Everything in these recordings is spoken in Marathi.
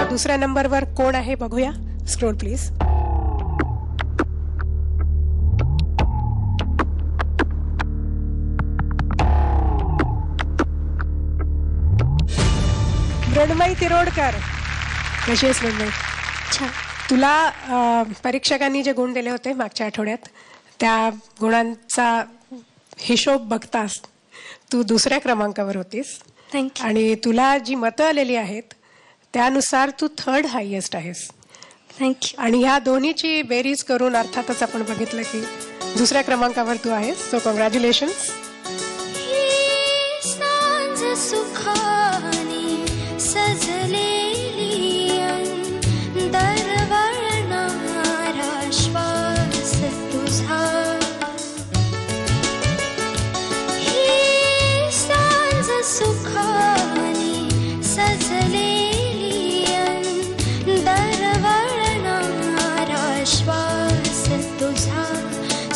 दुसऱ्या नंबरवर कोण आहे बघूया. Scroll please. मृण्मयी तिरोडकर. कशी आहेस मृण्मयी? छान. तुला परीक्षकांनी जे गुण दिले होते मागच्या आठवड्यात त्या गुणांचा हिशोब बघतास तू दुसऱ्या क्रमांकावर होतीस. थँक्यू. आणि तुला जी मतं आलेली आहेत त्यानुसार तू 3rd हायेस्ट आहेस. थँक्यू. आणि ह्या दोन्हीची बेरीज करून अर्थातच आपण बघितलं की दुसऱ्या क्रमांकावर तू आहेस. So congratulations.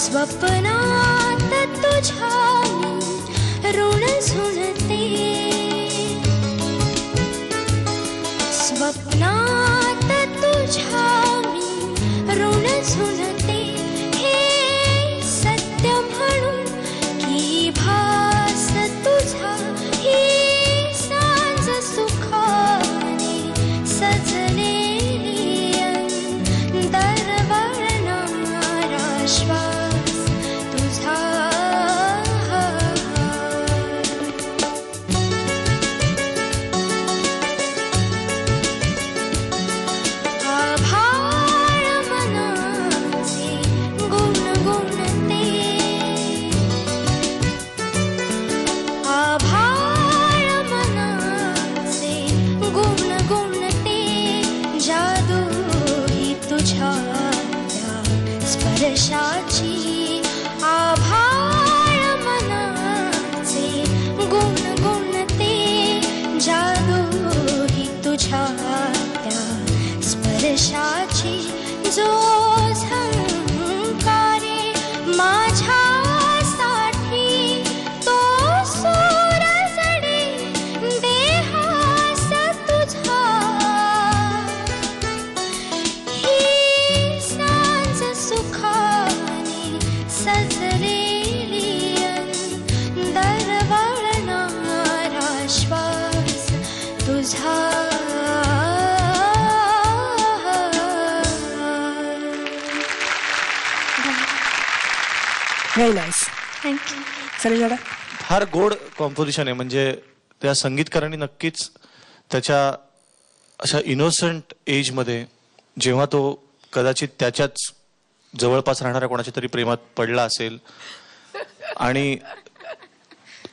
स्वप्नात तुझ्या ऋण झुणते. स्वप्नात तुझ्या ऋण झुणते. हे सत्य म्हणून की भास तुझा ही सांज सुखाने सजलेली दरवळणारा श्वास तुझा. आभाळ मनाचे गुणगुणते. आभाळ मनाचे गुणगुणते. जादू ही तुझ्या स्पर्शाची. आभाळ मनाचे गुणगुणते. जादू ही तुझ्या स्पर्शाची. जो झंकारे माझ्यासाठी तो सूर जडे देहास तुझा. ही सांज सुखाने सजलेली दरवळणारा श्वास तुझा. Very nice. थँक्यू. सर दादा. फार गोड कॉम्पोजिशन आहे. म्हणजे त्या संगीतकारांनी नक्कीच त्याच्या अशा इनोसंट एजमध्ये जेव्हा तो कदाचित त्याच्याच जवळपास राहणाऱ्या कोणाच्या तरी प्रेमात पडला असेल आणि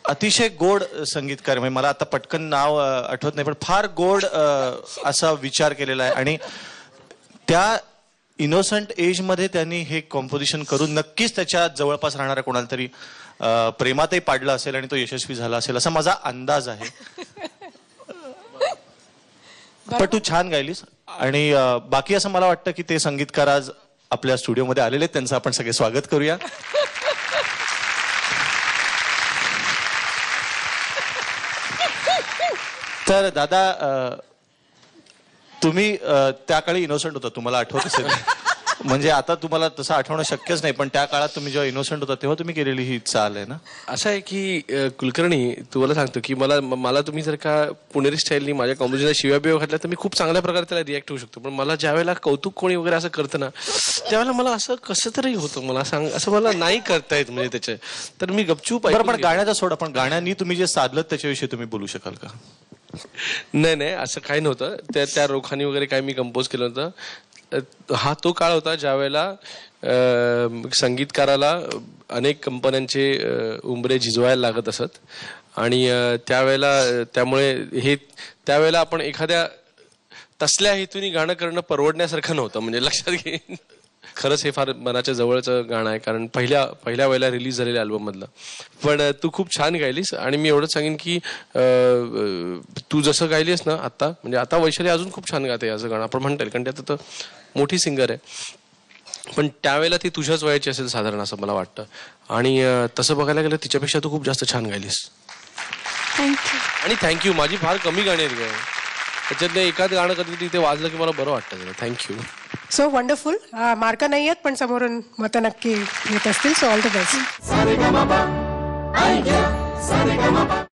अतिशय गोड संगीतकार. म्हणजे मला आता पटकन नाव आठवत नाही पण फार गोड असा विचार केलेला आहे. आणि त्या इनोसंट एजमध्ये त्यांनी हे कॉम्पोजिशन करून नक्कीच त्याच्या जवळपास राहणाऱ्या कोणाला तरी प्रेमातही पाडलं असेल आणि तो यशस्वी झाला असेल असा माझा अंदाज आहे. पण तू छान गायलीस. आणि बाकी असं मला वाटतं की ते संगीतकार आज आपल्या स्टुडिओमध्ये आलेले आहेत. त्यांचं आपण सगळे स्वागत करूया. तर दादा तुम्ही त्या काळी इनोसंट होता. तुम्हाला आठवत असेल. म्हणजे आता तुम्हाला तसं आठवणं शक्यच नाही पण त्या काळात तुम्ही जेव्हा इनोसंट होता तेव्हा तुम्ही केलेली ही चाल आहे ना. असं आहे की कुलकर्णी तुम्हाला सांगतो की मला तुम्ही जर का पुणेरी स्टाईलनी माझ्या कॉम्पोजिशनला शिव्या बिव्या घातल्या तर मी खूप चांगल्या प्रकारे त्याला रिॲक्ट होऊ शकतो. पण मला ज्या वेळेला कौतुक कोणी वगैरे असं करतं ना त्यावेळेला मला असं कसं तरी होतं. मला असं मला नाही करता येत म्हणजे त्याचे. तर मी गपचूप आहे. पण गाण्याचा सोडा पण गाण्यांनी तुम्ही जे साधलं त्याच्याविषयी तुम्ही बोलू शकाल का? नाही असं काही नव्हतं. त्या रोखानी वगैरे काय मी कंपोज केलं होतं. हा तो काळ होता ज्या वेळेला संगीतकाराला अनेक कंपन्यांचे उंबरे झिजवायला लागत असत. आणि त्यावेळेला आपण एखाद्या तसल्या हेतूनी गाणं करणं परवडण्यासारखं नव्हतं. म्हणजे लक्षात घे. खरंच हे फार मनाच्या जवळचं गाणं आहे कारण पहिल्या वेळेला रिलीज झालेल्या अल्बम मधलं. पण तू खूप छान गायलीस. आणि मी एवढंच सांगेन की तू जसं गायलीस ना आता म्हणजे आता वैशाली अजून खूप छान गाते असं गाणं आपण म्हणता येईल कारण त्यात तर मोठी सिंगर आहे. पण त्यावेळेला ती तुझ्याच वयाची असेल साधारण असं मला वाटतं. आणि तसं बघायला गेलं तिच्यापेक्षा तू खूप जास्त छान गायलीस. थँक्यू. आणि थँक्यू. माझी फार कमी गाणी आहेत काय, त्याच्यातलं एखाद गाणं कधीतरी ते वाजलं की मला बरं वाटतं. थँक्यू. So wonderful. मार्क नाही आहेत पण समोरून मतं नक्की येत असतील. So all the best.